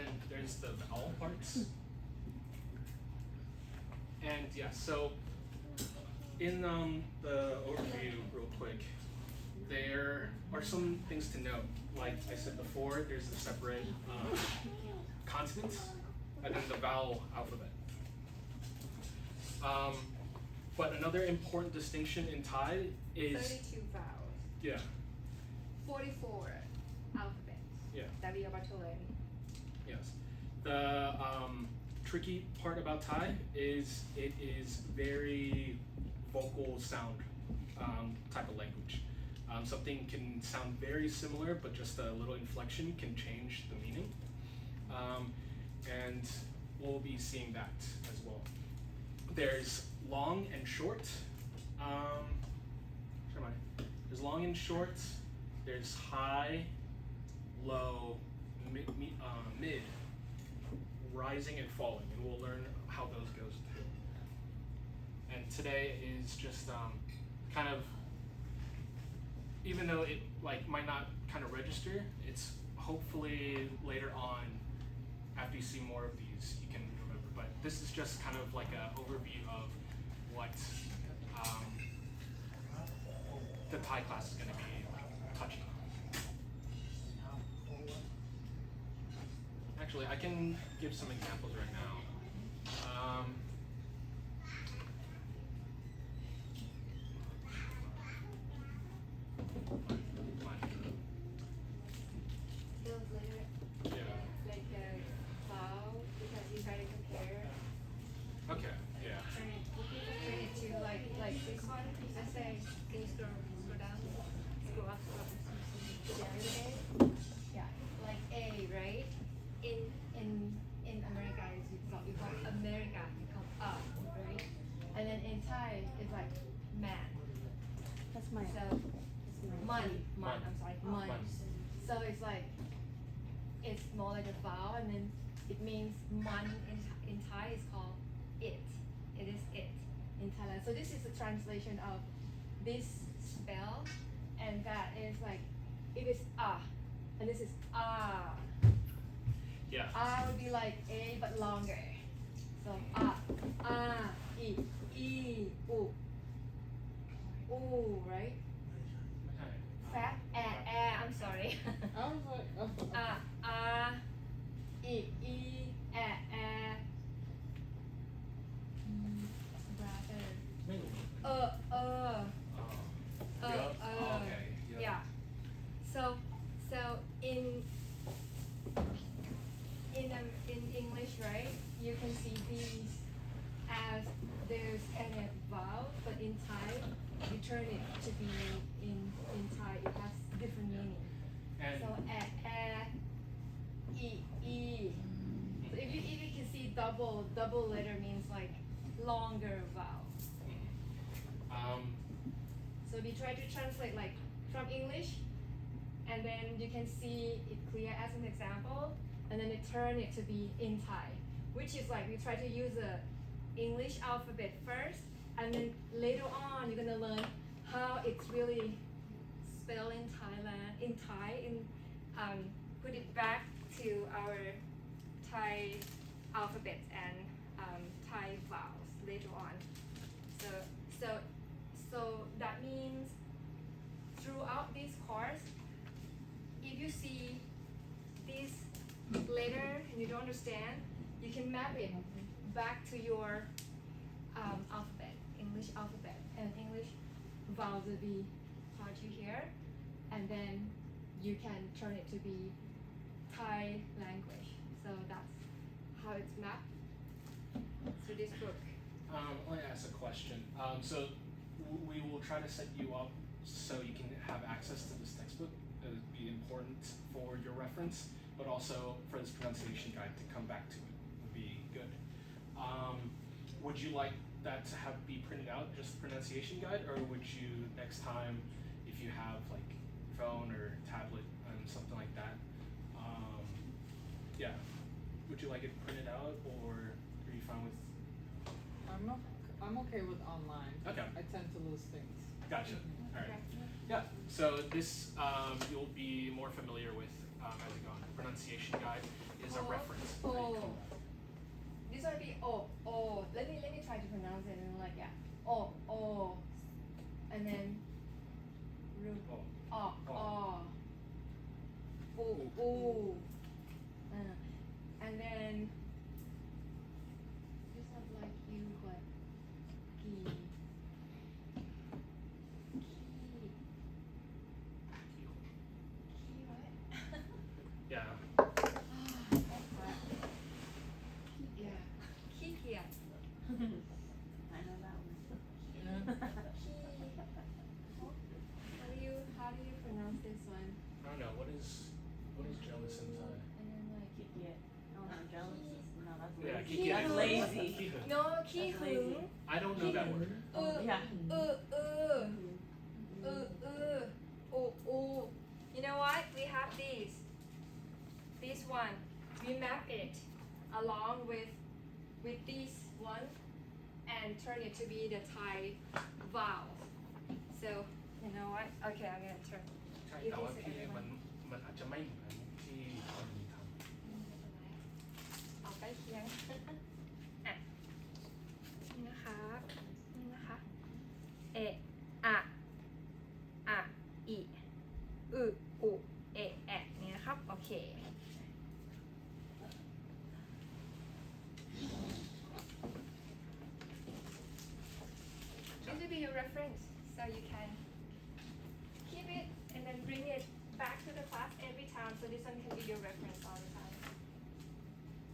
then there's the vowel parts. And yeah, so in the overview, real quick, there are some things to note. Like I said before, there's the separate consonants and then the vowel alphabet. But another important distinction in Thai is 32 vowels, yeah, 44 alphabets yeah, that we are about to learn. yes. The tricky part about Thai is it is very vocal sound type of language. Something can sound very similar, but just a little inflection can change the meaning. And we'll be seeing that as well. There's long and short. Where am I? There's long and short. There's high, low, mid, rising and falling, and we'll learn how those goes too. And today is just kind of, even though it like might not kind of register, it's hopefully later on, after you see more of these, you can remember. But this is just kind of like an overview of what the Thai class is going to be touching on. Actually, I can give some examples right now. Those later, Yeah. like vowel, because you try to compare, Okay. Yeah. turn it to like this one. I say, can you scroll down, scroll up, yeah, A. Yeah, like A, right? In America, you call America, you call right? And then in Thai, it's like man. That's mine. So Man. I'm sorry, man. Man. So it's like it's more like a vowel, and then it means man in Thai is called it. It is it in Thailand. So this is a translation of this spell, and that is like it is and this is Yeah. would be like a but longer. So u, right? Fat I'm sorry. I was like, oh. Brother. ไม่รู้ Okay. Yeah. So in English, right? You can see these as there's kind of vowel, but in Thai, you turn it to be in Thai. It has different meaning. And So e. So if you can see double letter means like longer vowel. So we try to translate like from English, and then you can see it clear as an example, and then it turn it to be in Thai, which is like we try to use the English alphabet first, and then later on you're gonna learn how it's really spelled in Thailand, in Thai, put it back to our Thai alphabet and Thai vowels later on. So that means throughout this course, if you see this letter and you don't understand, you can map it back to your alphabet, English alphabet, and English vowels will be part you here, and then you can turn it to be Thai language. So that's how it's mapped through this book. let me ask a question. So we will try to set you up so you can have access to this textbook. It would be important for your reference, but also for this pronunciation guide to come back to it would be good. Would you like that to have be printed out, just the pronunciation guide, or would you next time, if you have like phone or tablet and something like that, yeah, would you like it printed out, or are you fine with? I'm okay with online. Okay. I tend to lose things. Gotcha. All right. Yeah. So this you'll be more familiar with as you go on. The pronunciation guide. is a reference. Oh. This one be oh. Let me try to pronounce it and like yeah. Oh. And then Oh. ooh. And then this one like you but key. Key what? Yeah. Yeah. Key. I know that one. How do you pronounce this one? I don't know. What is Jellison's eye? And then like Kick it. Oh no, jealous is no, that's Yeah, lazy. Kiki. That's lazy. no That's lazy. Ki-hoon. I don't know that word. Yeah. Ooh. You know what? We have these. This one. We map it along with this one and turn it to be the Thai vowel. So you know what? Okay, I'm gonna turn. ใช่แต่ว่าพี่มันอาจจะไม่เหมือนที่เขามีทำ เอาใกล้เคียง อ่ะนี่นะคะ เอะอะอิอุเอะแอะนี่นะครับ โอเค This will be your reference, so you can keep it and then bring it back to the class every time, so this one can be your reference all the time.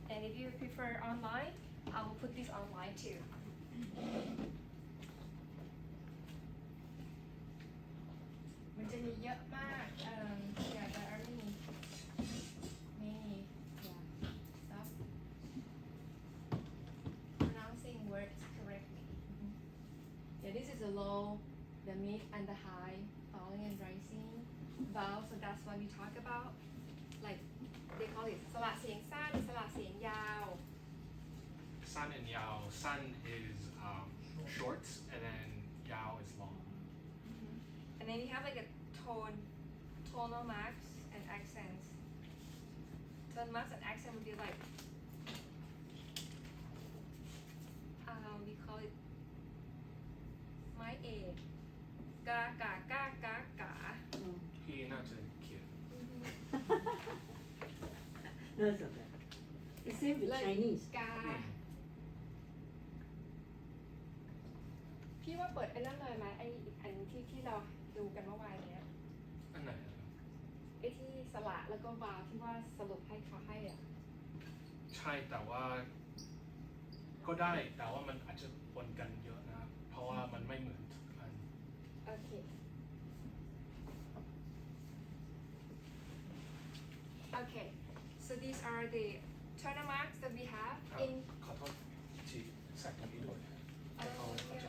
And if you prefer online, I will put this online too. Mìnhจะมีเยอะมากyeah, there are many stuff pronouncing words correctly. Yeah, this is the low, the mid, and the high, falling and rising vowel. So that's what we talk about. Like they call it สระเสียงสั้นสระเสียงยาว San and Yao. San is short, and then Yao is long. And then you have like a tonal marks and accents. Tonal marks and accent would be like we call it my a ga. พี่น่าจะเขียน That's okay. It seems with Like- Chinese. กา พี่ว่าเปิดไอ้นั่นเลยไหมไอ้อันที่เราดูกันเมื่อวานเนี้ย อันไหนอะ ไอ้ที่สระแล้วก็วาวที่ว่าสรุปให้เขาให้อ่ะ ใช่แต่ว่าก็ได้แต่ว่ามันอาจจะปนกันเยอะนะเพราะว่ามันไม่เหมือนทุกอัน โอเค Okay, so these are the turner marks that we have ครับ in ขอโทษที่ใส่ตรงนี้ด้วยให้เขาเข้าใจ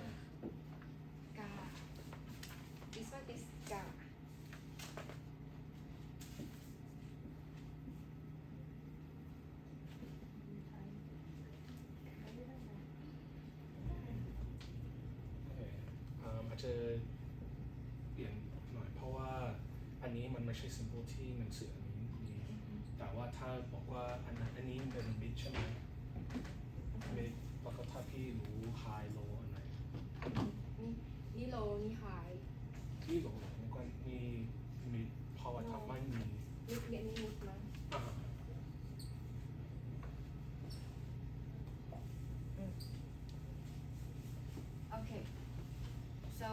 ga. This one is ga. Okay. อาจจะเปลี่ยนหน่อยเพราะว่าอันนี้มันไม่ใช่ symbol ที่มันสื่ออันนี้มีแต่ว่าถ้าบอกว่าอันนี้เป็น mid ใช่ไหม mid แล้วก็ถ้าพี่รู้ high low อันไหน นี่ low นี่ high ที่หลงไม่กว่ามี mid เพราะว่าถ้าไม่มี นี่เรียนนี่มุดมั้ง อ่า Okay. So,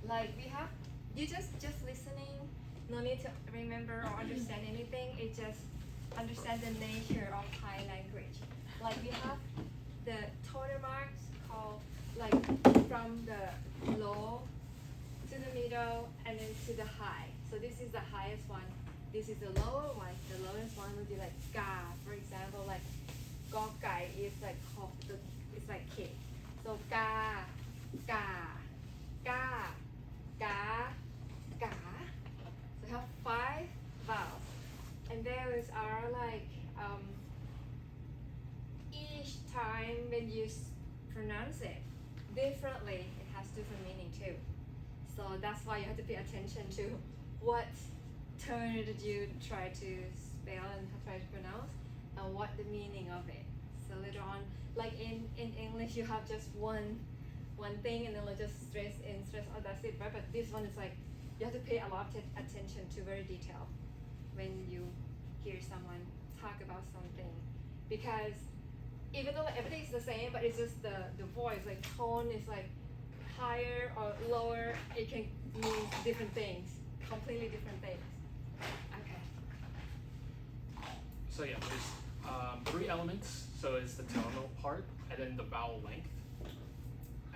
like we have, you just listening. No need to remember or understand anything. It just understand the nature of Thai language. Like we have the toner marks called like from the low to the middle and then to the high. So this is the highest one. This is the lower one. The lowest one would be like ga, for example. Like gokai is like it's like K. So ga, ga, ga, ga, ga. So we have 5 vowels. And those are like each time when you pronounce it differently, it has different meaning too. So that's why you have to pay attention to what turn did you try to spell and try to pronounce. what the meaning of it. So later on, like in English, you have just one thing, and then like just stress in, stress out. That's it, right? But this one is like you have to pay a lot of attention to very detail when you hear someone talk about something, because even though like, everything is the same, but it's just the voice, like tone is like higher or lower. It can mean different things, completely different things. Okay. So yeah, there's 3 elements. So it's the tonal part, and then the vowel length,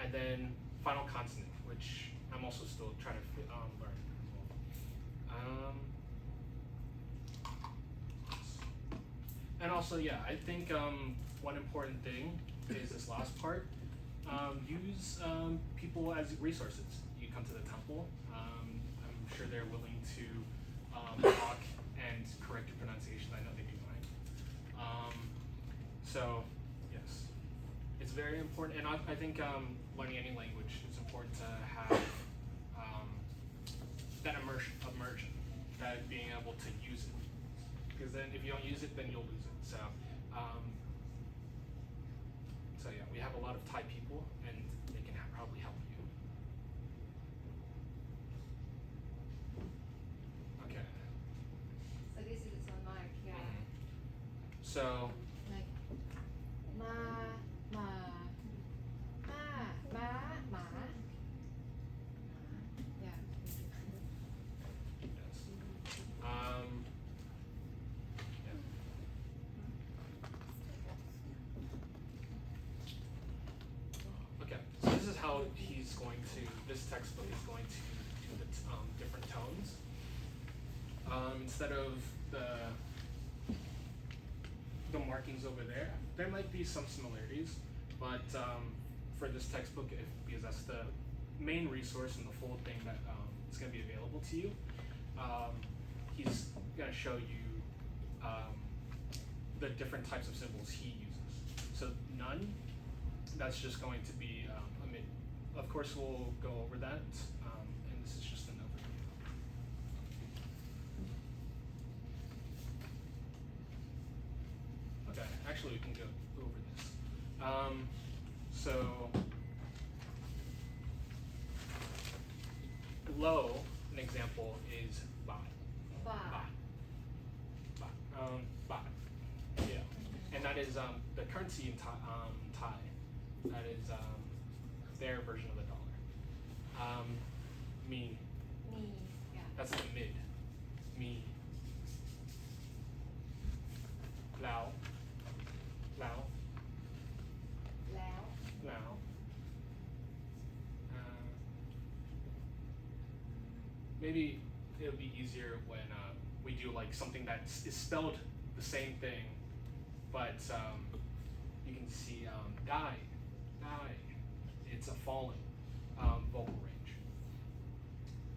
and then final consonant, which I'm also still trying to learn as well. And also, yeah, I think one important thing is this last part. Use people as resources. You come to the temple. I'm sure they're willing to talk and correct your pronunciation. I know they do mine. So, yes, it's very important. And I think learning any language, it's important to have that immersion, that being able to use it. Because then if you don't use it, then you'll lose it. So, yeah, we have a lot of Thai people, and they can probably help you. Okay. So this is the mark, yeah. So, Like ma, yeah. yes. Okay, so this is how this textbook is going to do the different tones. Instead of the markings over there might be some similarities, but for this textbook, because that's the main resource and the full thing that is going to be available to you, he's going to show you the different types of symbols he uses. So none, that's just going to be a mid. Of course, we'll go over that, and this is just an overview. Okay, actually, we can go over this. So, low, an example is ba. Ba. Ba. Ba. Yeah. And that is the currency in Thai. That is their version of the dollar. Me. Me, yeah. That's the mid. Me. Lao. Lao. Lao. Lao. Maybe it'll be easier when we do like something that is spelled the same thing, but you can see die. It's a falling vocal range.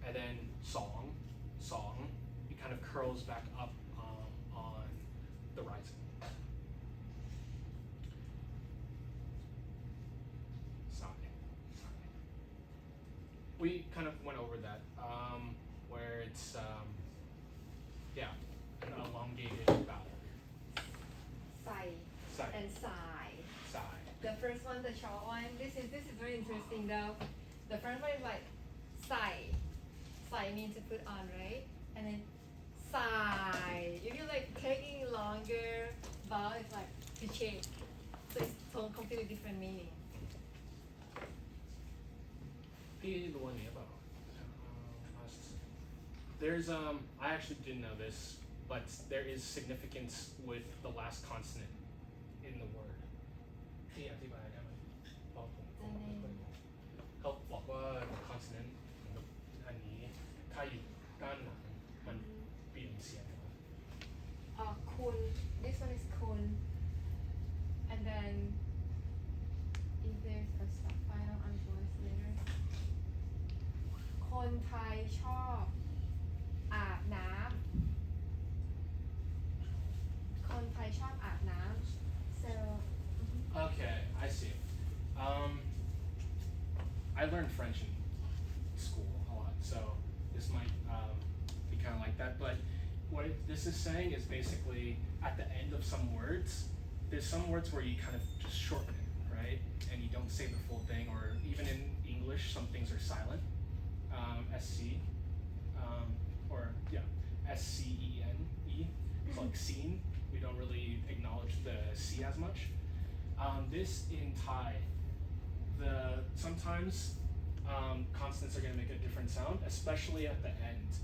And then song, it kind of curls back up on the rising. Sigh. We kind of went over that, where it's an elongated vowel. Sai Sigh. and sai. Sigh. The first one, the short one, this is very interesting though. The first one is like sai. Sai means to put on, right? And then sai. If you like taking longer vowel, it's like to change. So it's so completely different meaning. พี่รู้อันนี้เปล่า There's I actually didn't know this, but there is significance with the last consonant in the word. พี่อธิบายได้ไหมบอกผมไม่ค่อยรู้เขาบอกว่า consonant อันนี้ถ้าอยู่ด้านหลังมันเปลี่ยนเสียง Kun. This one is kun. And then if there's a final unvoiced later. คนไทยชอบอาบน้ำ คนไทยชอบอาบน้ำ so Okay, I see. I learned French in school a lot, so this might be kind of like that. But what this is saying is basically at the end of some words, there's some words where you kind of just shorten it, right? And you don't say the full thing, or even in English, some things are silent. SC, or yeah, SCENE. It's like scene. We don't really acknowledge the C as much. This in Thai, sometimes consonants are going to make a different sound, especially at the end.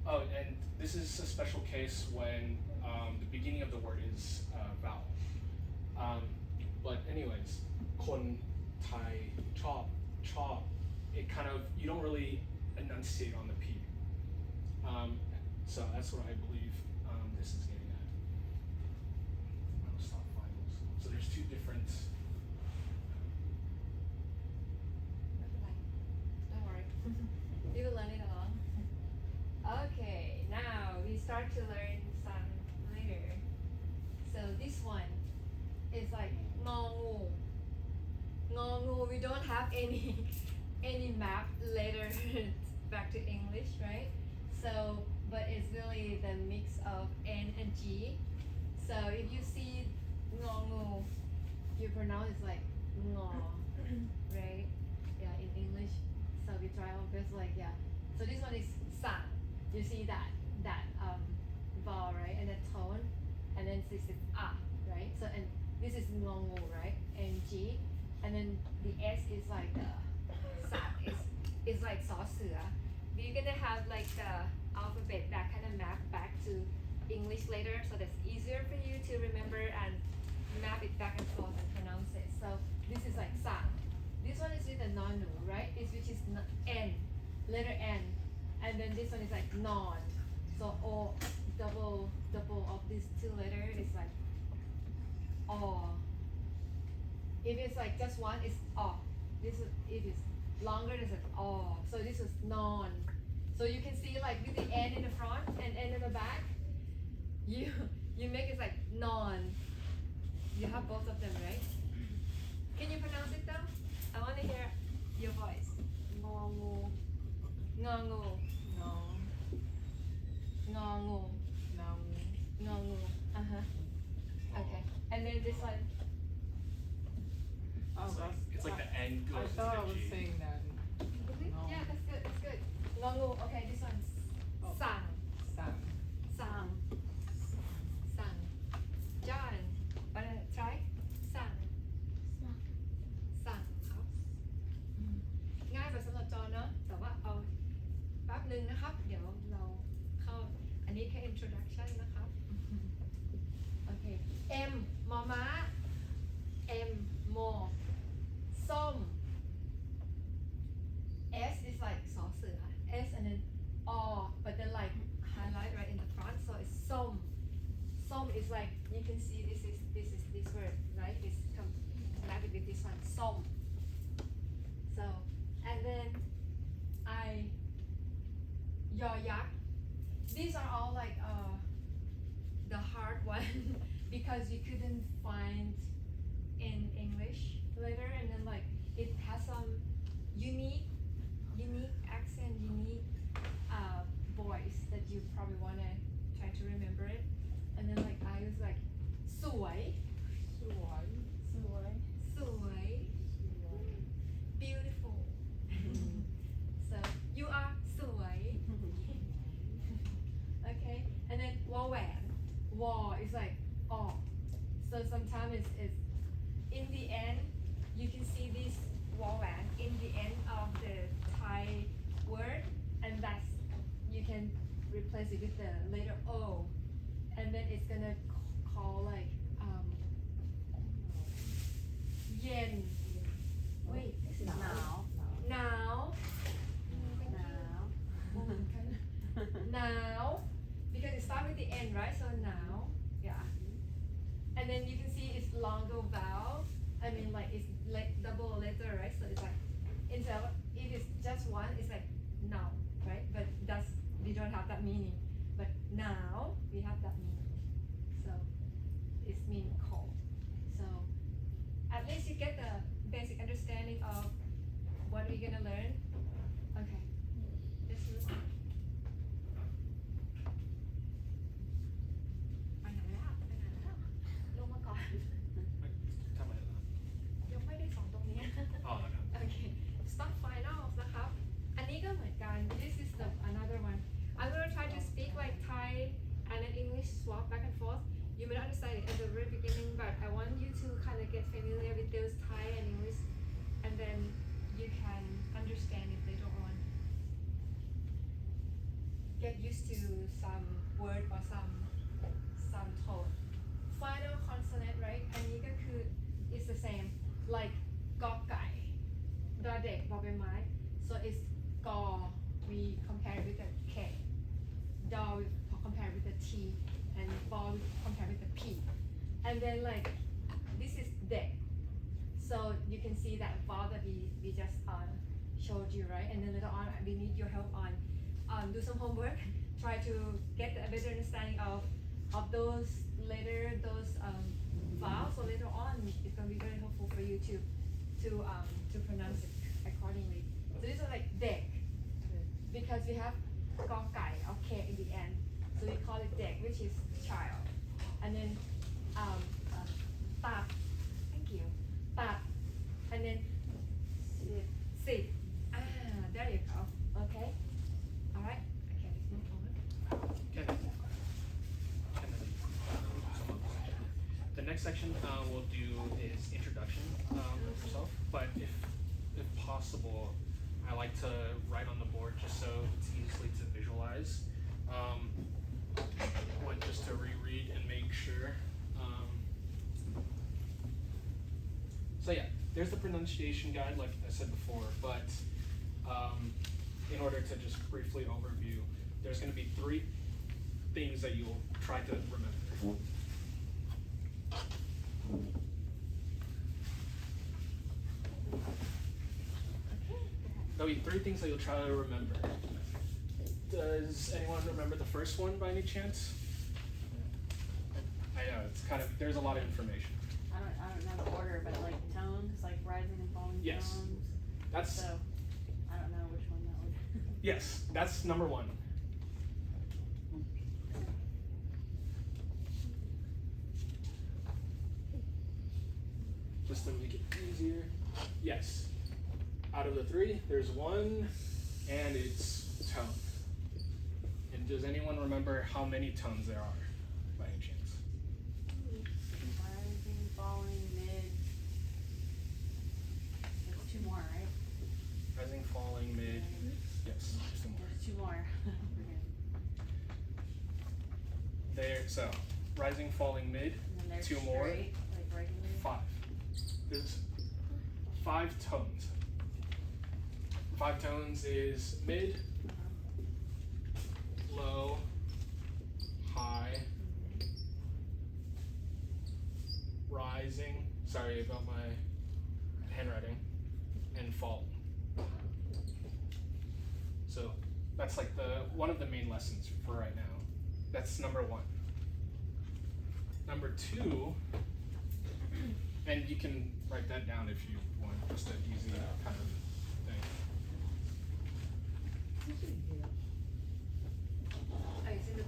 And this is a special case when the beginning of the word is vowel. But anyways, kon, Thai, chop, it kind of, you don't really enunciate on the P. So that's what I believe this is getting at. Stop finals. So there's two different. Don't worry. You will learn it along. Okay, now we start to learn some later. So this one is like ngô ngô. We don't have any map later back to English, right? So, but it's really the mix of N and G. So if you see ngô, you pronounce it like ngô, right? Yeah, in English. So we try our best, like yeah. So this one is san. You see that vowel, right? And the tone, and then this is right? So and this is ngô, right? And G, and then the S is like the sa. It's like สอเสือ. We're gonna have like the alphabet that kind of map back to English later, so that's easier for you to remember and map it back and forth and pronounce it. So this is like sa. This one is with a non-nu, right? Which is N, letter N, and then this one is like non. So O, double of these two letters is like O. If it's like just one, it's O. If it's longer, it's like O. So this is non. So you can see like with the N in the front and N in the back, you make it like non. You have both of them, right? Can you pronounce it though? I want to hear your voice. Ngô Ngongo. No. Ngongo. No. Ngongo. Okay. And then this one. Oh, It's like the N I goes thought I into was G. saying that. No. Yeah, that's good. That's good. Ngongo. Okay, this one's Oh. sang. Sam. Sang. Sang. John, wanna try? Sang. Sang. ง่ายกว่าสำหรับจอเนอะแต่ว่าเอาแป๊บนึงนะครับ เดี๋ยวเราเข้าอันนี้แค่ introduction นะครับ โอเค M มอม้า M โมส้ม S is like สอเสือ S and then R but then like highlight right in the front so it's ส้ม ส้ม is like you can see this word right it's connected with this one ส้ม so and then I ยอยักษ์ these are all like the hard one because you couldn't find in English later and then like it has some unique accent, unique voice that you probably want to try to remember it. And then like I was like สวย beautiful. So you are สวย okay and then วอแหวน wall is like oh so sometimes it's in the end you can see this วอแหวน in the end of the Thai word and that's you can replace it with the letter O and then it's gonna call like เย็น wait this is Now. หนาว now because it starts with the N right so now yeah and then you can see it's longer vowel I mean like it's like double letter right so it's like instead of if it's just one it's like now right but that's we don't have that meaning but now we have that meaning so it's mean cold so at least you get the basic understanding of what we're gonna learn okay let's move on you may not understand it at the very beginning, but I want you to kind of get familiar with those Thai and English, and then you can understand it later on. Get used to some word or some tone. Final consonant, right? อันนี้ก็คือ it's the same like กอไก่ดอเด็กบอใบไม้ so it's กอ we compare with the K ดอ we compare with the T and ปอ we compare with the P and then like this is เด็ก so you can see that vowel that we just showed you, right? And then later on we need your help on do some homework, try to get a better understanding of those vowels. So later on, it's gonna be very helpful for you to pronounce it accordingly. So these are like dek, because we have gokai or k in the end, so we call it dek, which is child. And then tap, thank you, tap, and then sit. There you go. Okay. All right. Okay, let's move on. The next section we'll do is introduction of yourself, but if possible, I like to write on the board just so it's easily to visualize. One just to reread and make sure. So yeah, there's the pronunciation guide, like I said before, but in order to just briefly overview, there's going to be 3 things that you'll try to remember. There'll be 3 things that you'll try to remember. Does anyone remember the first one by any chance? I know, it's kind of, there's a lot of information. I don't know the order, but like tones, like rising and falling Yes. tones. That's, So, I don't know which one that would. yes, that's number 1. Just to make it easier. Yes. Out of the 3, there's 1, and it's tone. And does anyone remember how many tones there are, by any chance? Rising, falling, mid. There's 2 more, right? Rising, falling, mid. Yes, just 2 more. There's 2 more. There, so rising, falling, mid. And then there's 2 more. straight, like regular. 5. There's 5 tones. 5 tones is mid, low, high, rising, sorry about my handwriting, and falling. So that's like one of the main lessons for right now. That's number 1. Number 2, and you can write that down if you want, just an easy kind of thing. Oh, it's in the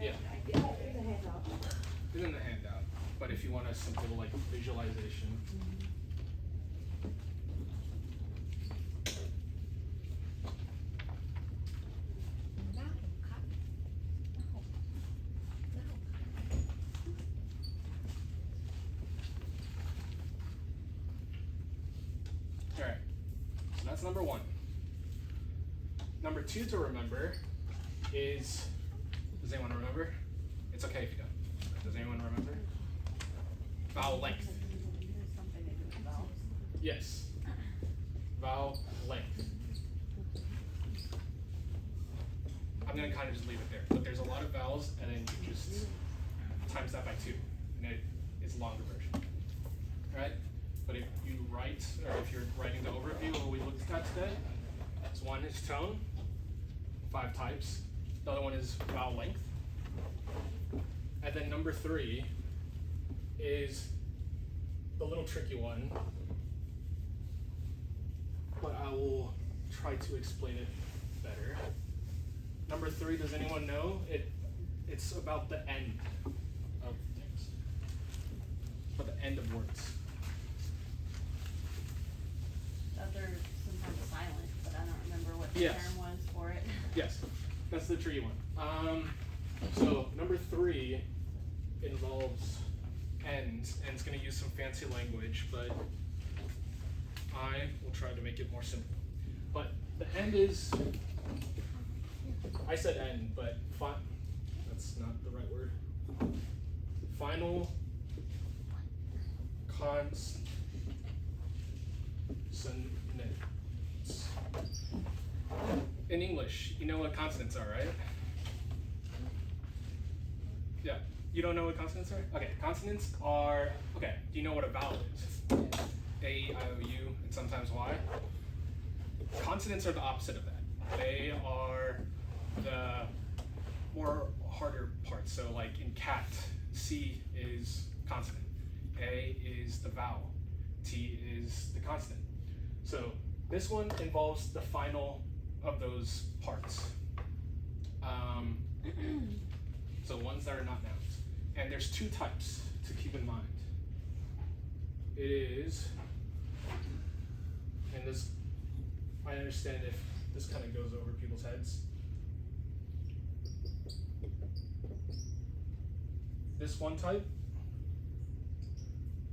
Yeah. idea. There's a handout. It's in the handout, but if you want a simple like visualization. Alright, so that's number 1. Number 2 to remember is, does anyone remember? It's okay if you don't. Does anyone remember? Vowel length. There's something to do with vowels. Yes. Vowel length. I'm gonna kind of just leave it there, but there's a lot of vowels, and then you just times that by 2, and it is a longer version. Alright? But if you write, or if you're writing the overview of what we looked at today, so 1 is tone, 5 types. The other one is vowel length. And then number 3 is the little tricky one, but I will try to explain it better. Number 3, does anyone know? It's about the end of things. For the end of words. They're sometimes silent, but I don't remember what the Yes. term was for it. Yes, that's the tricky one. So number 3 involves ends, and it's going to use some fancy language, but I will try to make it more simple. But the end is, I said end, but that's not the right word. Final consonants. In English, you know what consonants are, right? Yeah. You don't know what consonants are? Okay, consonants are, okay, do you know what a vowel is? A, I, O, U, and sometimes Y. Consonants are the opposite of that. They are the more harder parts. So like in cat, C is consonant, A is the vowel, T is the consonant. So this one involves the final of those parts. So ones that are not nouns. And there's two types to keep in mind. It is, and this, I understand if this kind of goes over people's heads. This one type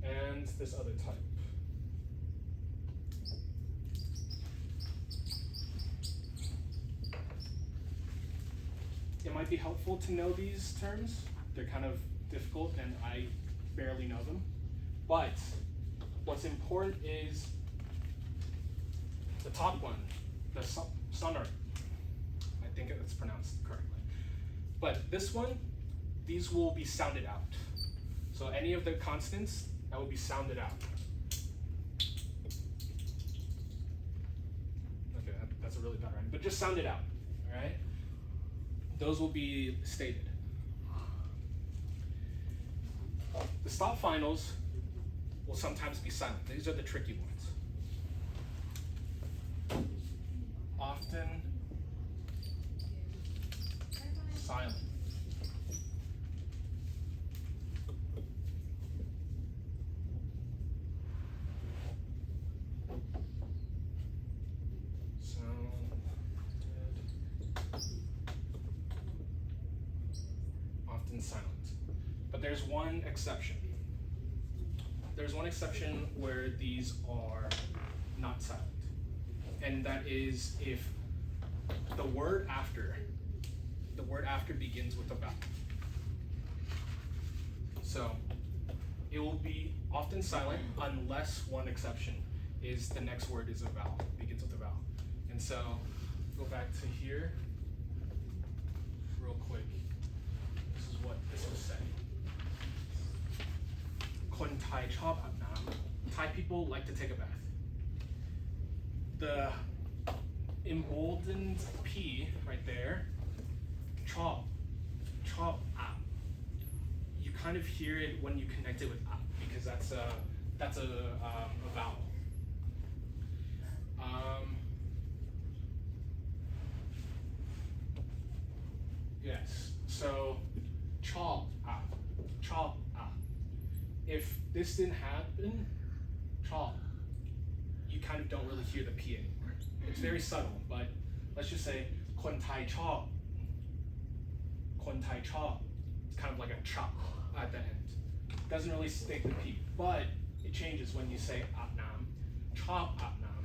and this other type. It might be helpful to know these terms. They're kind of difficult and I barely know them. But what's important is the top one, the sonor. I think it's pronounced correctly. But this one, these will be sounded out. So any of the consonants, that will be sounded out. Okay, that's a really bad rhyme, but just sound it out, all right? Those will be stated. The stop finals will sometimes be silent. These are the tricky ones. Often silent. Often silent. But there's one exception. There's one exception where these are not silent. And that is if the word after begins with a vowel. So it will be often silent unless one exception is the next word is a vowel, begins with a vowel. And so go back to here real quick. This is what this will say. Kon Thai chop aap nam. Thai people like to take a bath. The emboldened P right there, chop aap. You kind of hear it when you connect it with aap because that's a vowel. Yes. So chop aap. If this didn't happen, chop, you kind of don't really hear the P anymore. It's very subtle, but let's just say Kon Thai chop. Kon Thai chop. It's kind of like a chop at the end. Doesn't really state the P, but it changes when you say aap nam. Chop aap nam.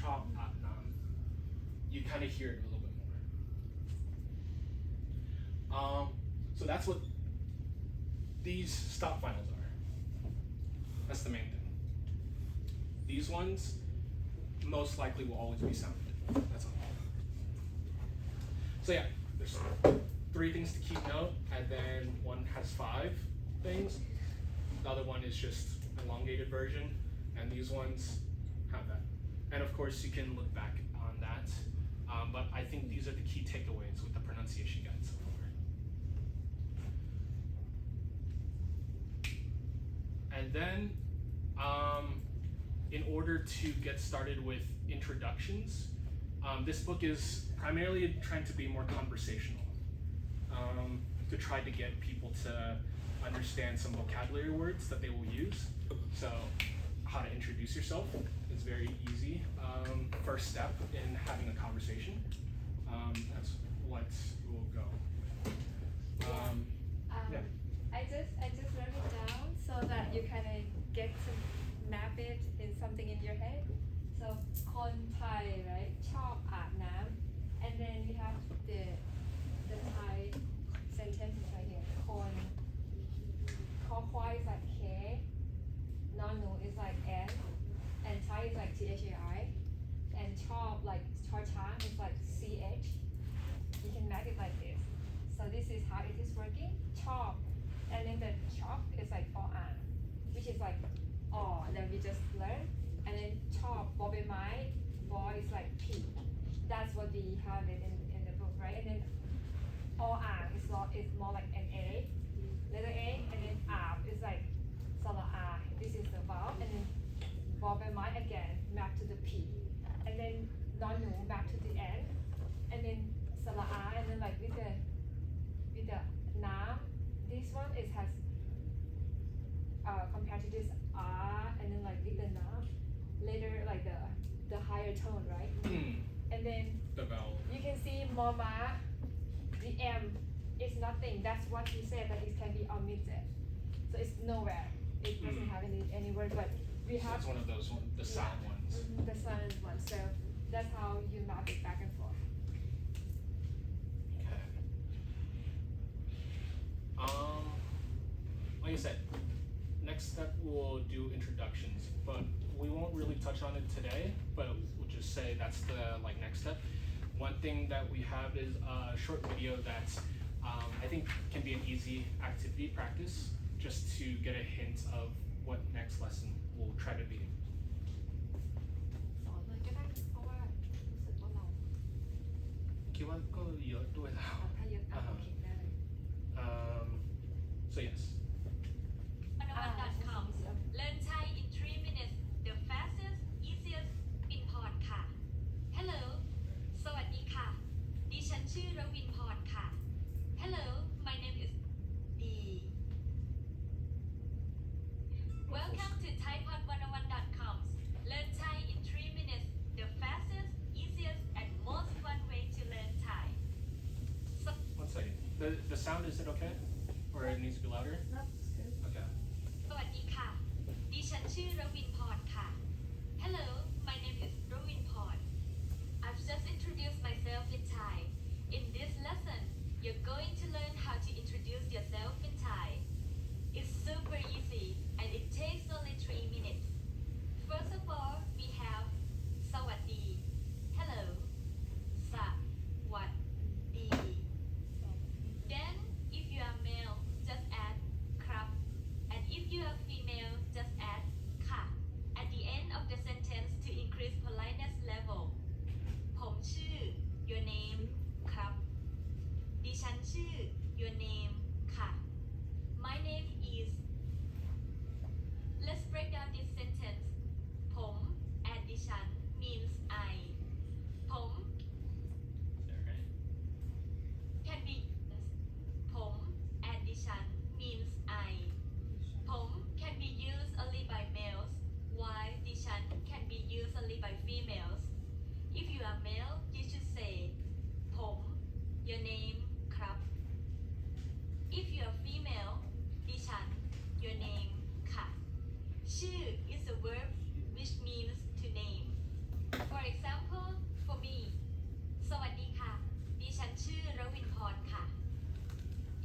Chop aap nam. You kind of hear it a little bit more. So that's what these stop finals are. That's the main thing. These ones most likely will always be sounded. That's all. So yeah, there's 3 things to keep note, and then one has 5 things. The other one is just elongated version, and these ones have that. And of course, you can look back on that. But I think these are the key takeaways with the pronunciation guide so far. And then, in order to get started with introductions, this book is primarily trying to be more conversational, to try to get people to understand some vocabulary words that they will use. So, how to introduce yourself is very easy. First step in having a conversation. That's what will go. Yeah. I just wrote it down so that you kind of get to map it in something in your head. So คนไทย right ชอบอาบน้ำ and then we have the Thai sentence is right here คนคอควาย is like K นอนหนู is like N and Thai is like THAI and ชอบ like ชอช้าง is like CH. You can map it like this. So this is how it is working. Chop. And then the chop is like or which is like that we just learned. And then chop, bobby mai, boy is like P. That's what we have it in the book, right? And then is more like an A, letter A, and then is like sala This is the vowel, and then bobby mai again map to the P. And then non nu map to the N, and then sala and then like with the nam, this one is has compared to this and then like with the nam, later like the higher tone, right? And then The vowel. you can see mama, the M is nothing. That's what he said, but it can be omitted. So it's nowhere. It doesn't have any word, but we So have it's one of those the silent ones. the silent one. So that's how you map it back and forth. Okay. Like I said, next step we'll do introductions, but we won't really touch on it today, but we'll just say that's the next step. One thing that we have is a short video that I think can be an easy activity practice just to get a hint of what next lesson will try to be. สอนเลยก็ได้เพราะว่ารู้สึกว่าเรา คิดว่าก็เยอะด้วยแล้ว ถ้าเยอะโอเคได้เลย So yes. Panawan.com Learn Thai in 3 minutes the fastest easiest import ค่ะ Hello สวัสดีค่ะ ดิฉันชื่อรวินพรค่ะ Hello my name is D Welcome to ThaiPod101.com Learn Thai in 3 minutes the fastest easiest and most fun way to learn Thai One second. The sound, is it okay? Or it needs to be louder? That's good. Okay. สวัสดีค่ะ ดิฉันชื่อรวินพรค่ะ Hello my name is รวินพร I've just introduced myself in Thai In this lesson you're going to learn how to introduce yourself in Thai It's super easy and it takes only 3 minutes First of all we have สวัสดี Hello สวัสดี Then if you are male just add ครับ and if you are female just add ค่ะ at the end of the sentence to increase politeness level ผมชื่อ your name ครับ ดิฉันชื่อ your name ค่ะ my name is let's break down this sentence ผม and ดิฉัน means I ผม Is that right? can be ผม and ดิฉัน means I ผม can be used only by males while ดิฉัน can be used only by females if you are male you should say ผม your name ครับ if you are female ดิฉัน your name ค่ะ ชื่อ is a verb which means to name for example for me สวัสดีค่ะ ดิฉันชื่อรวินพรค่ะ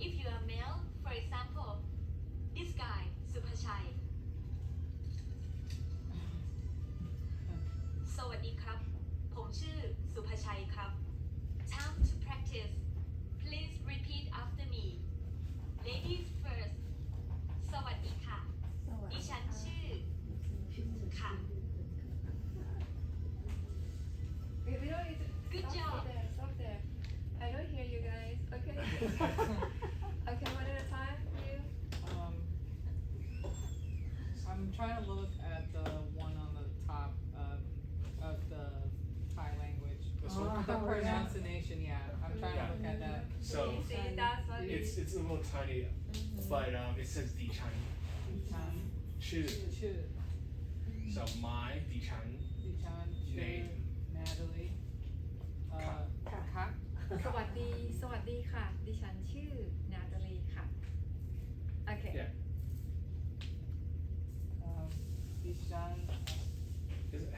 if you are male for example this guy สุภชัย สวัสดีครับ ผมชื่อสุภชัยครับ time to practice please repeat after me ladies first สวัสดีค่ะ ดิฉันชื่อค่ะ We don't need to Good stop job. there, stop there. I don't hear you guys. Okay. Okay, one at a time. You. I'm trying to look at the one on the top of the Thai language. This one? The pronunciation, yeah. I'm trying to look at that. So See, that's what it's a little tiny, but it says Dichan. Chu. ชื่อ So my Dichan ดิฉันชื่อ name. Natalie ค่ะ สวัสดีค่ะ ดิฉันชื่อนาตาลีค่ะ Okay. Yeah. Dishan. Is it,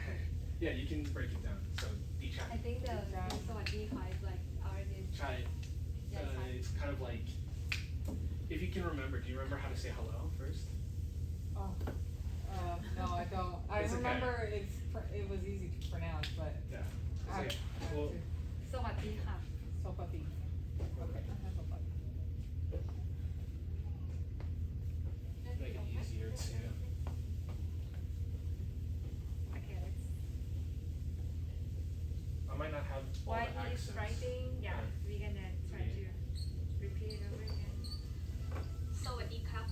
yeah, you can break it down. So I Dichai. think the Dichai. Sawadee is like already. Chai. Yeah, Chai. It's kind of like, if you can remember, do you remember how to say hello first? Oh, no, I don't. I It's okay. remember it was easy to pronounce, but Yeah. I It's have like, well, to. สวัสดีค่ะ Sopati. Okay, Sopati. make it easier to. Okay, let's. I might not have all While the he's accents. writing, yeah, Alright. we're gonna try to repeat it over again. สวัสดีครับ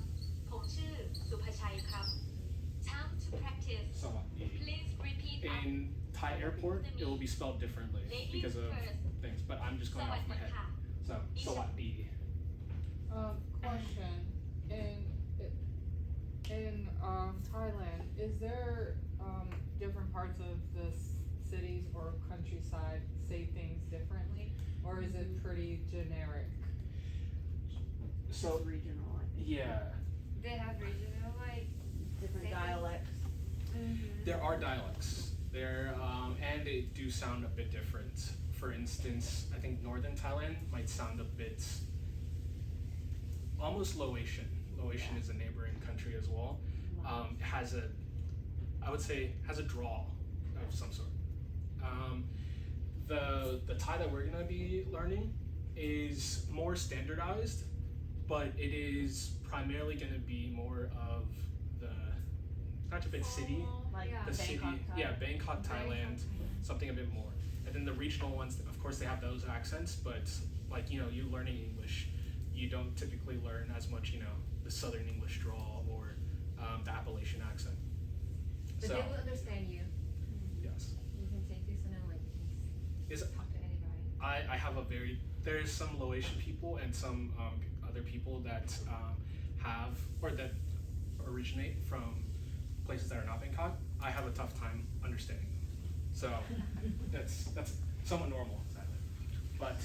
ผมชื่อสุภชัยครับ Time to practice. Sawadee. Please repeat after. In Thai airport, it will be spelled differently because of things, but I'm just ส going วัส off ดี my head. ค่ะ So, Sawadee. Question. In Thailand, is there different parts of the cities or countryside say things differently, or is it pretty generic? So, It's regional, I think. yeah, They have regional like. Different Say- dialects. there are dialects there, and they do sound a bit different. For instance, I think northern Thailand might sound a bit almost Laotian. Laotian is a neighboring country as well. Has a, I would say, has a drawl of some sort. The Thai that we're gonna be learning is more standardized, but it is primarily gonna be more of the, not a bit city, Like yeah. the city, Bangkok, Thai. yeah, Bangkok, Thailand, something a bit more. And then the regional ones, of course, they have those accents, but like, you know, you learning English, you don't typically learn as much, you know, the Southern English drawl or the Appalachian accent. But So, they will understand you. yes. You can say this and like Is talk to anybody. I have a very, there's some Laotian people and some other people that have, or that originate from places that are not Bangkok. I have a tough time understanding them. So that's somewhat normal, sadly. But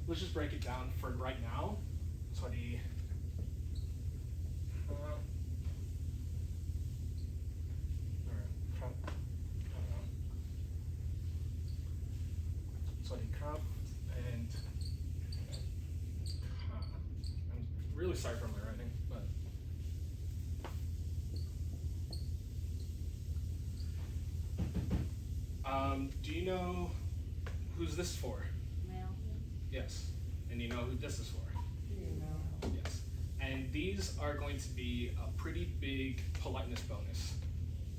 let's just break it down for right now. So the Sorry, crap, and I'm really sorry for my writing, but do you know who's this for? Male. Yes. And you know who this is for? You know. Yes. And these are going to be a pretty big politeness bonus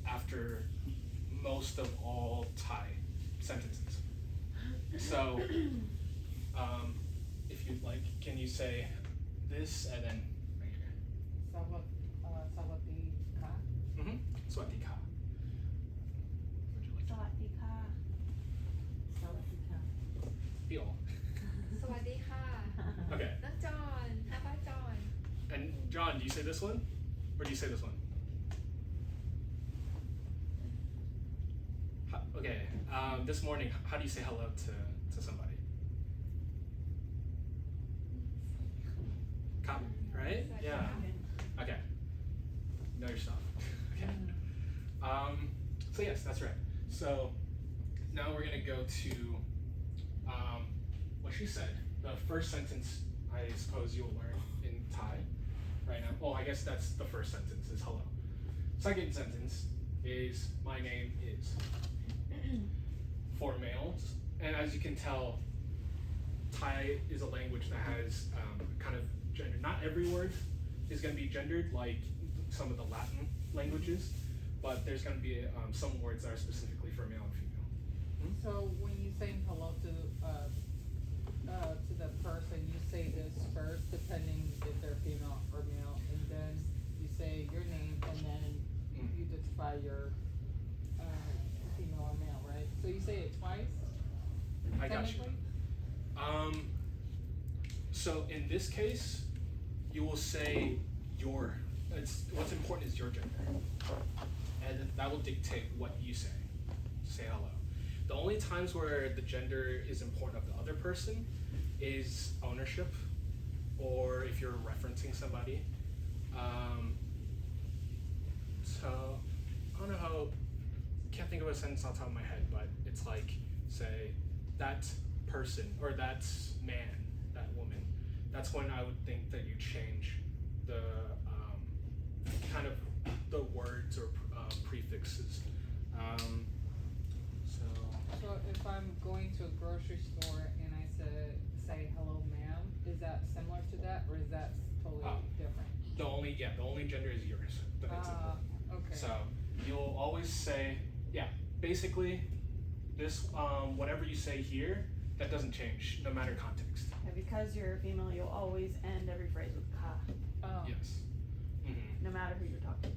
after most of all Thai sentences. So, if you'd like, can you say this and then right here? Sawati ka? Mm-hmm. Swatika. Would you like to สวัสดีค่ะ สวัสดีค่ะ be all? สวัสดีค่ะ Okay. น้องจอนhow about John? And John, do you say this one? Or do you say this one? Okay. This morning, how do you say hello to somebody? Kap, right? Yeah. Okay. Know your stuff. Okay. So yes, that's right. So now we're gonna go to what she said. The first sentence, I suppose you'll learn in Thai right now. Oh, I guess that's the first sentence is hello. Second sentence is my name is. For males, and as you can tell, Thai is a language that has kind of gender. Not every word is going to be gendered like some of the Latin languages, but there's going to be some words that are specifically for male and female. So when you say hello to the person, you say this first, depending if they're female or male, and then you say your name, and then you identify your female or male, right? So you say it twice? I got you. technically? So in this case, you will say your. What's important is your gender, and that will dictate what you say. Say hello. The only times where the gender is important of the other person is ownership. or if you're referencing somebody. So I don't know how. Can't think of a sentence on top of my head, but it's like, say, that person or that man, that woman. That's when I would think that you change the kind of the words or prefixes. So if I'm going to a grocery store and I say hello ma'am, is that similar to that or is that totally different? The only gender is yours. But it's Okay. So you'll always say, yeah, basically this whatever you say here, that doesn't change no matter context. And because you're a female, you'll always end every phrase with ka, Oh. Yes. no matter who you're talking to.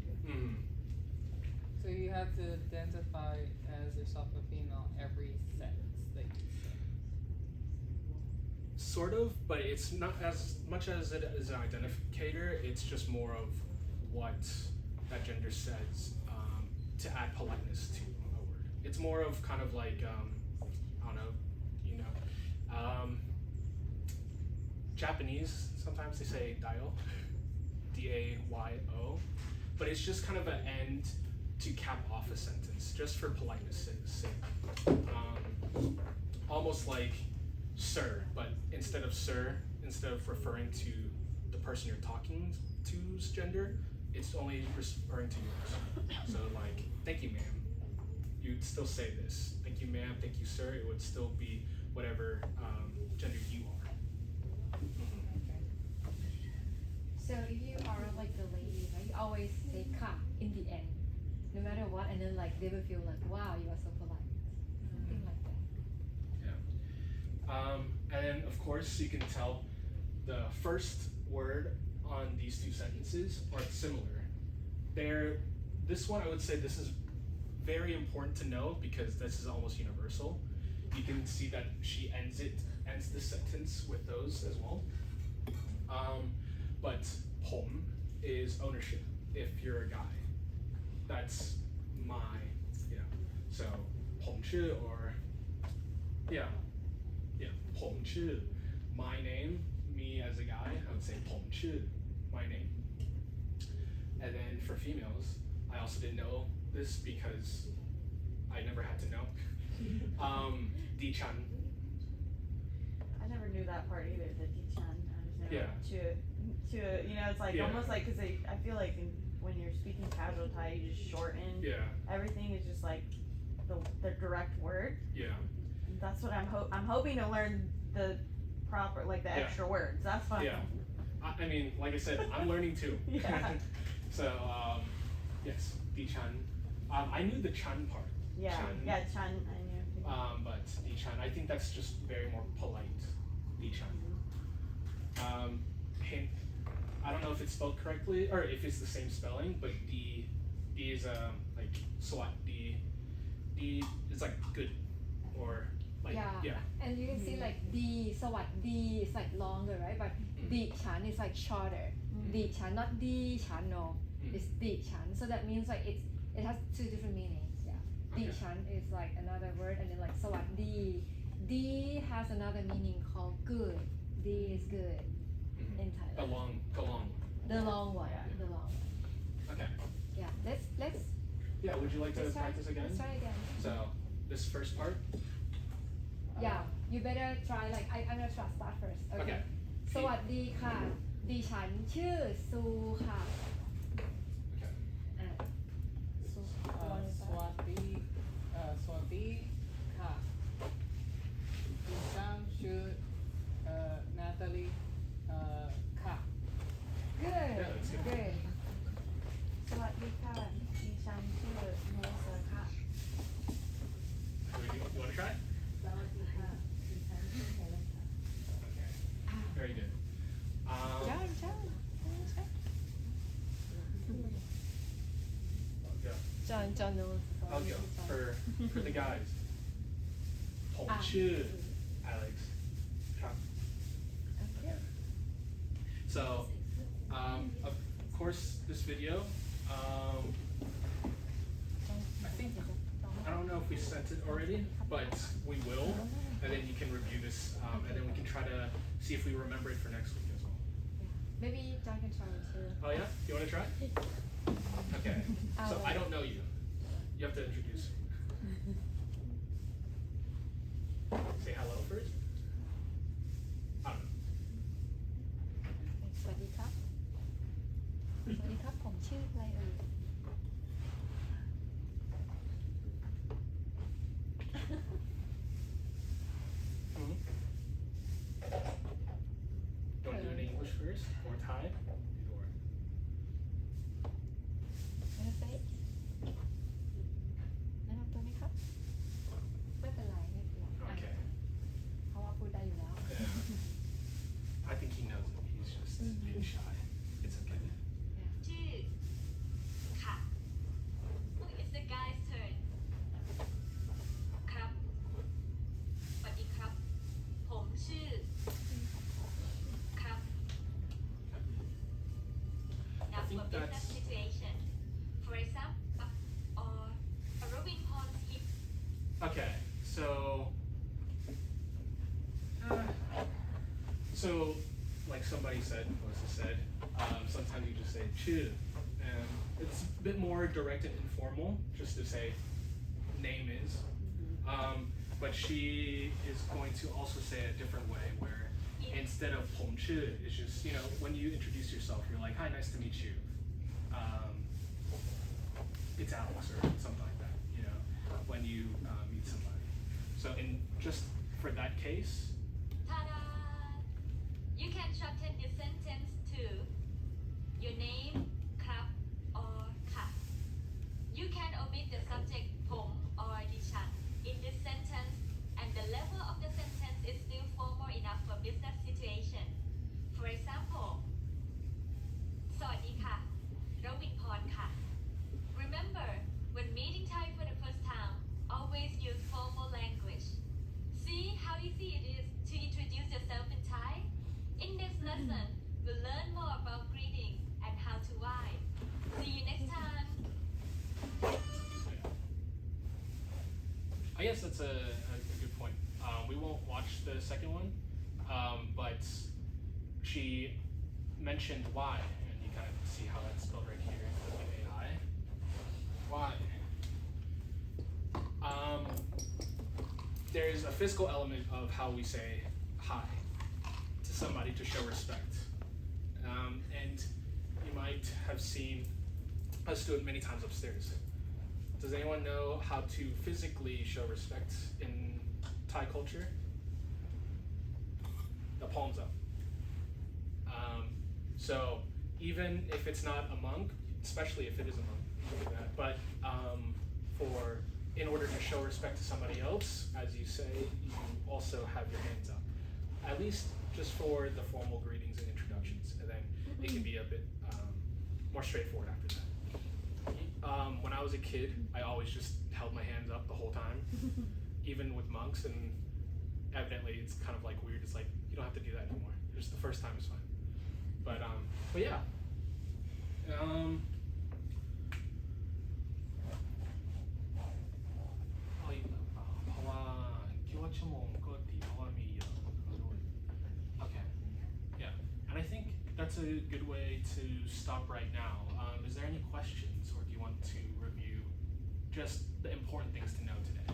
So you have to identify as yourself a female every sentence that you say. Sort of, but it's not as much as it is an identificator. It's just more of what that gender says to add politeness to a word. It's more of kind of like I don't know, you know, Japanese. Sometimes they say dayo, D-A-Y-O, but it's just kind of an end to cap off a sentence, just for politeness sake. Almost like sir, but instead of referring to the person you're talking to's gender, it's only referring to yours. So like, thank you, ma'am. You'd still say this. Thank you, ma'am. Thank you, sir. It would still be whatever gender you are. So if you are like the lady, right, you always say ka in the end, no matter what, and then like they will feel like, wow, you are so polite, something like that. And then of course you can tell the first word on these two sentences are similar. This one I would say this is very important to know because this is almost universal. You can see that she ends the sentence with those as well. But pom is ownership. If you're a guy, that's my, so pom chi or pom chi. My name, me as a guy, I would say pom chi, my name. And then for females, I also didn't know this because I never had to know. Di chan. I never knew that part either, the Dichan. I just knew Yeah. to, it's like Yeah. almost like, cause I feel like when you're speaking casual Thai, you just shorten. Yeah, Everything is just like the direct word. yeah. That's what I'm hoping to learn the proper, like the Yeah. extra words. That's fine. Yeah. I mean, like I said, I'm learning too. Yeah. So, yes, Di chan. I knew the chan part. Yeah. Chan. Yeah, Chan, I knew. But Di chan, I think that's just very more polite. Di chan. Hint. I don't know if it's spelled correctly or if it's the same spelling, but D is like swat. D is like good or like yeah. And you can see like di sawat di is like longer, right? But di chan is like shorter. Di chan, not di chan, no. It's di chan. So that means like it has two different meanings. Yeah. Di Okay. chan is like another word, and then like sawat di. Di has another meaning called good. Di is good in The Thailand. long. The long one. Yeah. The long one. Okay. Yeah. Let's Yeah. Would you like to try. practice again? Let's try again. So this first part. Yeah, you better try like I'm gonna try start first. Okay. Okay. สวัสดีค่ะ ดิฉันชื่อซูค่ะ Okay. อ่ะซู Swati, Swati, ka. Isang Shu, Natalie, ka. Good. Yeah, that's good. Good. สวัสดีค่ะ ดิฉันชื่อโมเสค่ะ You want to try? สวัสดีค่ะ ดิฉันชื่อเฮเลนค่ะ Okay. Very good. John, John. I'll go. John knows. I'll go for the guys. Pom Ah. Chu, Alex. Chuck. Okay. So, of course, this video. I think I don't know if we sent it already, but we will, and then you can review this, and then we can try to see if we remember it for next week as well. Maybe John can try it too. Oh yeah? You want to try? Okay. So I don't know you. You have to introduce. Say hello first. I don't know. สวัสดีครับ สวัสดีครับ ผมชื่ออะไรเอ่ย Hmm? You want to do it in English first or Thai? Either or. เออเฟซแนะนำตัวไหมครับ ไม่เป็นไรไม่เป็นไร Okay. เพราะว่าพูดได้อยู่แล้ว Yeah. I think he knows it. He's just being shy. It's okay. ชื่อค่ะ Oh, it's the guy's turn ครับสวัสดีครับ ผมชื่อครับ Now I think for business that's- situation for example or a Robin Paul hip Okay. So like somebody said, Melissa said, sometimes you just say "chu," and it's a bit more direct and informal, just to say name is. But she is going to also say a different way, where instead of "pom chu," it's just when you introduce yourself, you're like, "Hi, nice to meet you." It's Alex or something like that. When you meet somebody. So in just for that case. Ta-da! You can shorten the sentence to your name, ครับ or ค่ะ You can omit the subject ผม or ดิฉัน in this sentence and the level of the sentence is still formal enough for business situation. For example, สวัสดีค่ะ Robin Port ค่ะ Remember, when meeting Thai for the first time, always use formal language. See how easy it is to introduce yourself in Thai? In next lesson, we'll learn more about greeting and how to why. See you next time. I guess that's a good point. We won't watch the second one, but she mentioned why, and you kind of see how that's spelled right here with AI. Why? There's a physical element of how we say hi to somebody to show respect. And you might have seen us do it many times upstairs. Does anyone know how to physically show respect in Thai culture? The palms up. So even if it's not a monk, especially if it is a monk, you can do that. But in order to show respect to somebody else, as you say, you also have your hands up. At least just for the formal greetings and introductions, and then it can be a bit more straightforward after that. When I was a kid, I always just held my hands up the whole time, even with monks, and evidently it's kind of like weird. It's like you don't have to do that anymore. Just the first time is fine. But yeah. Okay. Yeah. And I think that's a good way to stop right now. Is there any questions, or do you want to review just the important things to know today?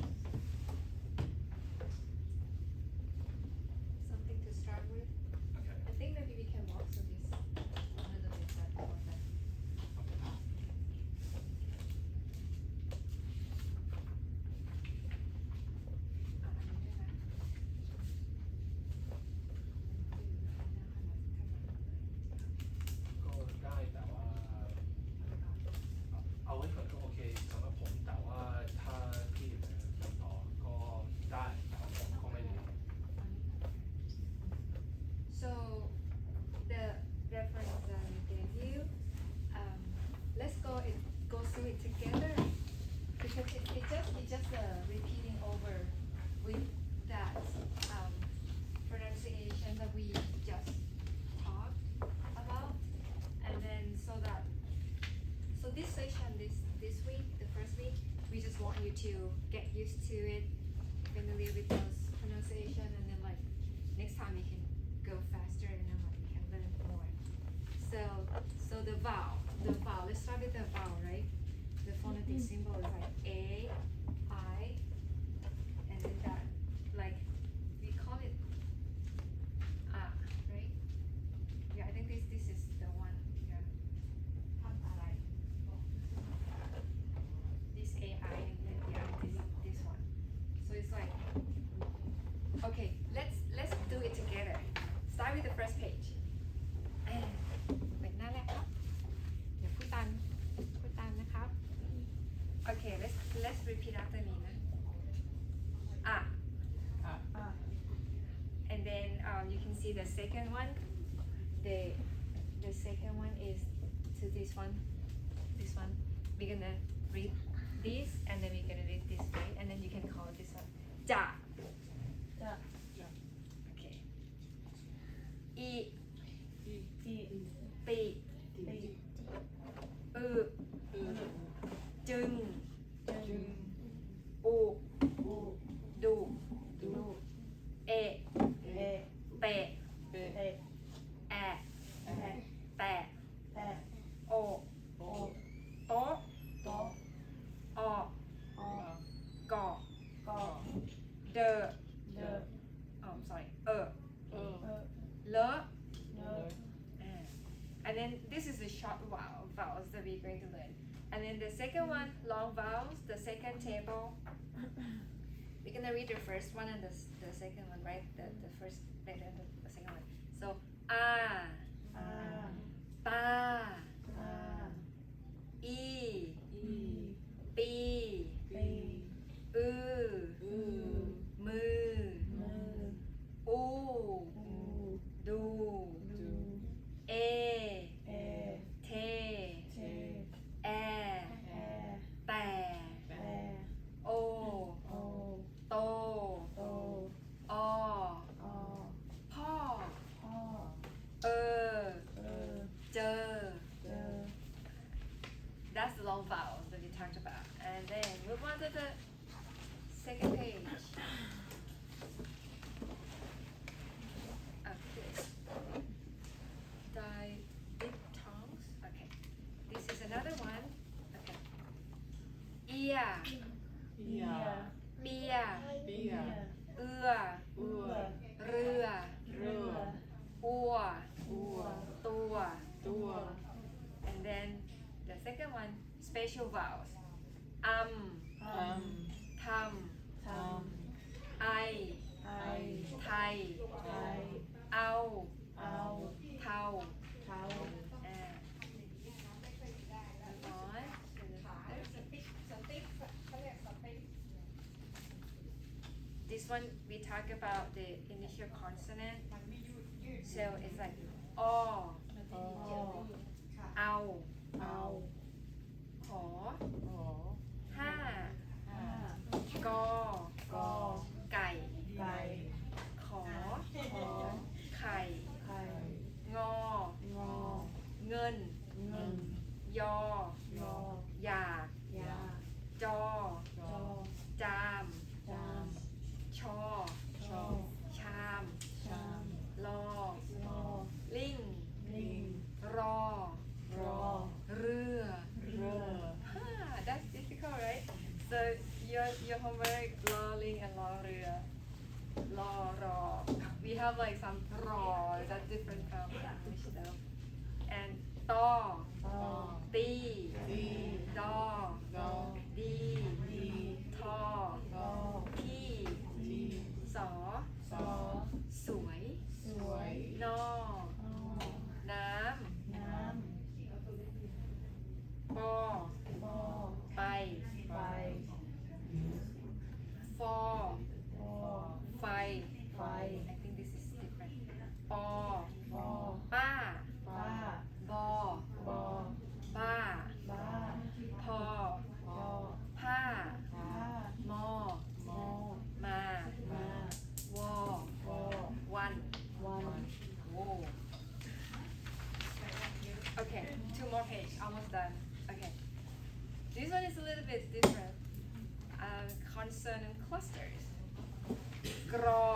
Something to start with. Okay. I think maybe we can walk through this a little bit better. So the reference that I gave you, let's go through it together, because it's just repeating over with that pronunciation that we just talked about, and then so this session this week, the first week, we just want you to get used to it, familiar with those pronunciation, and then like next time you can go faster, and then like you can learn more. vowel. The vowel. Let's start with the vowel, right? The phonetic symbol is like A, I, and then that, like, we call it right? Yeah, I think this is the one. Yeah. This AI and then this one. So it's like, okay, let's do it together. Start with the first page. เป็นหน้าแรกครับเดี๋ยวพูดตามนะครับ Okay, let's repeat after me นะ and then you can see the second one. The second one is to this one. We're gonna read this and then we're gonna read this way and then you can call this one จ่า Okay. อี ปี จึง อู ดู เอ เป แอ แตะ โอ โต๊ะ อ กอ เดอ oh sorry เลอะ and then this is the short vowels that we're going to learn. And then the second one, long vowels, the second table. We're gonna read the first one and the second one, right? The first letter and the second one. So pa, e, b, mu, u, do,เอ เท แอ แต่ โอ โต อ พ่อ เจอ That's the long vowels that we talked about. And then move on to the second page. Diphthongs. Okay. This is another one. Okay. Ear, เบีย เอือ เรือ อัว ตัว and then the second one special vowels ทำไอ ไทย เอา เทา This one we talk about the initial consonant. So it's like o, เอา หอ ห้า กอ ไก่ ขอ ไข่ งอ เงิน ยอ อยาก จอ จาม ชอ ชาม ลอ ลิง รอ เรือ That's difficult, right? So your homework, ลอ ลิง and รอ เรือ รอ รอ We have like some รอ that's different from English though. And ตอ ตี ดอ ดี ทอ ที่ สอ สวย นอ น้ำ ปอ ไป ฟอ ไฟ I think this is different. ปอ ป้า บอ บ้า พอ ผ้า มอ มา วอ วัน Whoa. Okay, 2 more page, almost done. Okay. This one is a little bit different. Consonant clusters. กรอ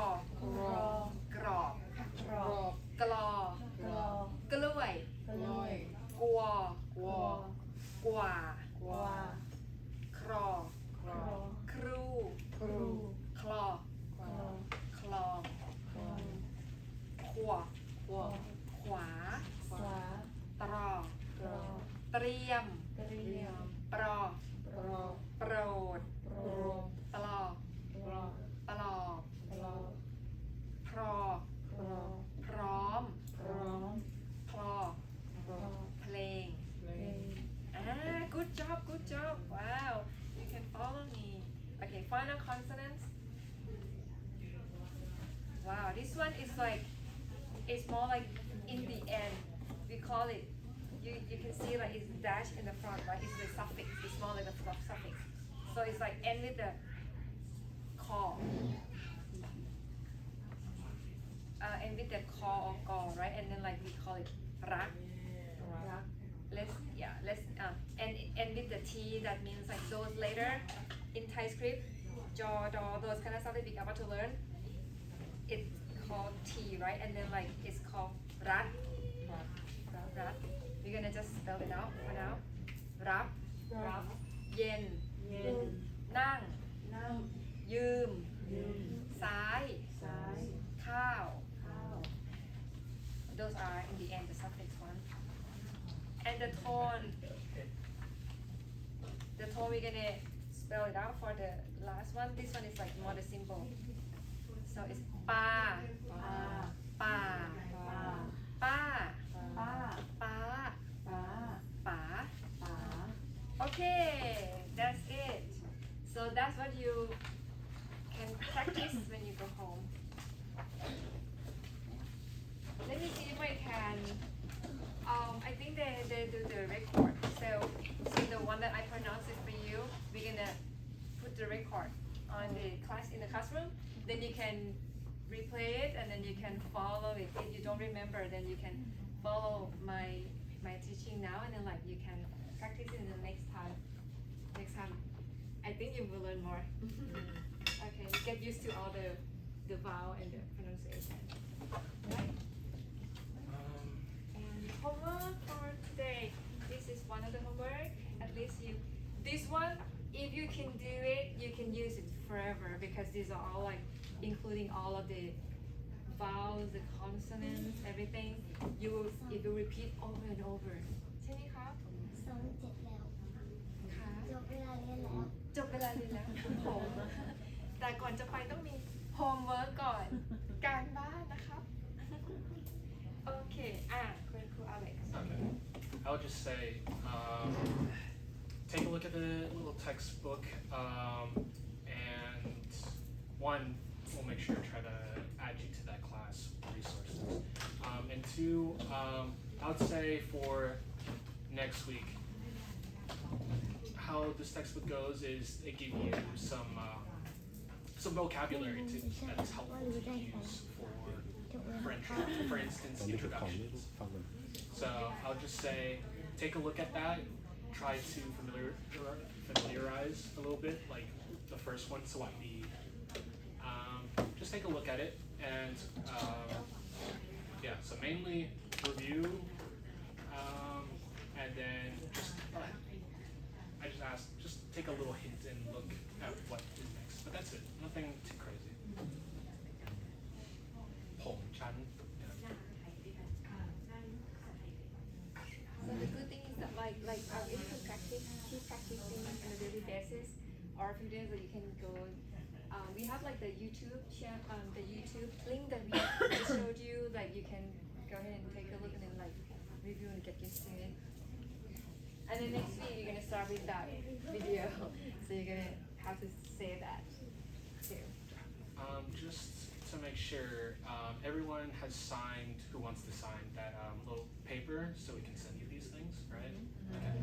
กรอบ กลอ กล้วย กวอ this one is like, it's more like in the end. We call it, you can see like it's dash in the front, right? It's the suffix, it's more like the suffix. So it's like end with the call. End with the call or call, right? And then like we call it rak. Let's and with the T, that means like those later in Thai script, jaw, daw, those kind of stuff that we about to learn. It's called T, right? And then like it's called rat. Rat. We're gonna just spell it out for now. Rap. Yen. Nang.ยืม ซ้าย ข้าว Those are in the end the suffix one. And the tone we're gonna spell it out for the last one. This one is like more the simple. So it's pa, pa, pa, pa, pa. Okay, that's it. So that's what you can practice when you go home. Let me see if I can. I think they do the record. So the one that I pronounce it for you, we're gonna put the record on the class in the classroom. Then you can replay it and then you can follow it. If you don't remember, then you can follow my teaching now and then like you can practice it in the next time. I think you will learn more. Okay, get used to all the vowel and the pronunciation. Right? And homework for today. This is one of the homework. At least this one, if you can do it, you can use it forever because these are all like including all of the vowels, the consonants, everything. If you repeat over and over. ใช่ไหมครับ ซ้อมเสร็จแล้ว ค่ะ จบเวลาเรียนแล้ว จบเวลาเรียนแล้วผมแต่ก่อนจะไปต้องมีโฮมเวิร์กก่อน การบ้านนะครับ โอเค คุณครูอเล็กซ์ Okay. I would just say, take a look at the little textbook, and one, we'll make sure to try to add you to that class resources. And two, I would say for next week, how this textbook goes is it gives you some vocabulary that is helpful to use for instance, introductions. So I'll just say, take a look at that. Try to familiarize a little bit, like the first one, Swahili. Just take a look at it, and yeah. So mainly review, and then I just asked, just take a little hint and look at what is next. But that's it. Nothing too crazy. Hong Chan. So the good thing is that like if you practice, keep practicing on a daily basis, or a few days that you can go. We have like the YouTube channel, the YouTube link that we showed you. Like you can go ahead and take a look and then like review and get used to it. And then next week you're gonna start with that video, so you're gonna have to say that too. Just to make sure everyone has signed who wants to sign that little paper so we can send you these things, right? Okay.